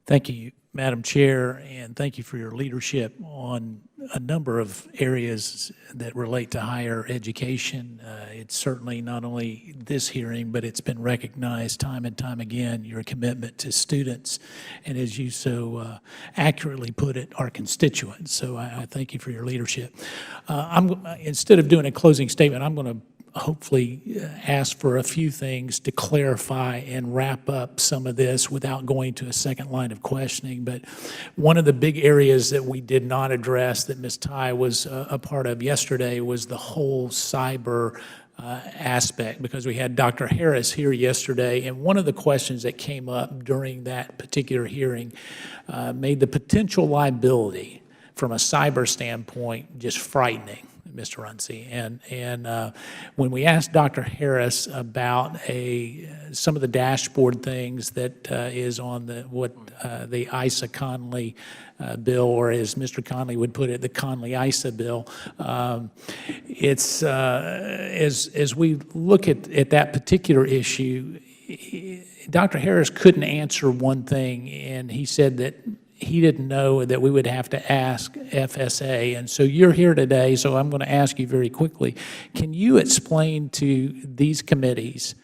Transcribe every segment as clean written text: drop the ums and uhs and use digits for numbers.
Thank you, Madam Chair, and thank you for your leadership on a number of areas that relate to higher education. It's certainly not only this hearing, but it's been recognized time and time again, your commitment to students, and as you so accurately put it, our constituents. So I thank you for your leadership. Instead of doing a closing statement, I'm going to hopefully ask for a few things to clarify and wrap up some of this without going to a second line of questioning. But one of the big areas that we did not address that Ms. Ty was a part of yesterday was the whole cyber aspect, because we had Dr. Harris here yesterday, and one of the questions that came up during that particular hearing made the potential liability from a cyber standpoint just frightening, Mr. Runcie. And when we asked Dr. Harris about some of the dashboard things that is on the ISA-Conley bill, or as Mr. Conley would put it, the Conley-ISA bill, it's as we look at that particular issue, Dr. Harris couldn't answer one thing, and he said that he didn't know that we would have to ask FSA. And so you're here today, so I'm going to ask you very quickly, can you explain to these committees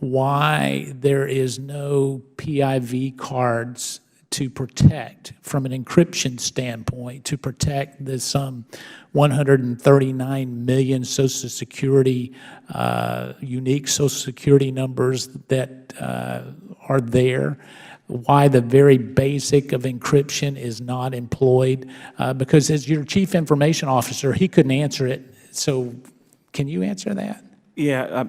why there is no PIV cards to protect, from an encryption standpoint, to protect the some 139 million Social Security, unique Social Security numbers that are there? Why the very basic of encryption is not employed? Because as your chief information officer, he couldn't answer it. So can you answer that? Yeah,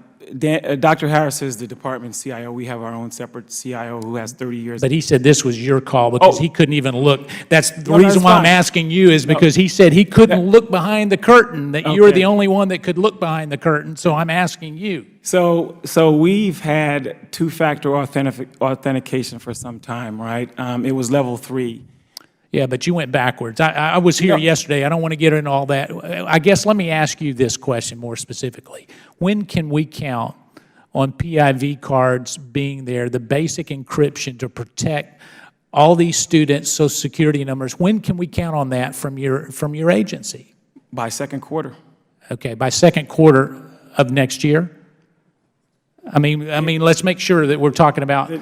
Dr. Harris is the department CIO. We have our own separate CIO who has 30 years. But he said this was your call because he couldn't even look. That's the No, reason why I'm asking you, is because he said he couldn't look behind the curtain, that you're the only one that could look behind the curtain. So I'm asking you. So we've had two-factor authentication for some time, right? It was level 3. Yeah, but you went backwards. I was here yesterday. I don't want to get into all that. I guess let me ask you this question more specifically. When can we count on PIV cards being there, the basic encryption to protect all these students' Social Security numbers? When can we count on that from your agency? By second quarter. Okay, by second quarter of next year? I mean, let's make sure that we're talking about.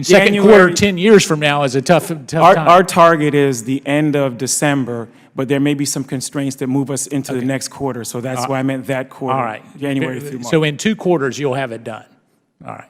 Second quarter 10 years from now is a tough time. Our target is the end of December, but there may be some constraints that move us into the next quarter. So that's why I meant that quarter. All right. January through March. So in 2 quarters, you'll have it done. All right.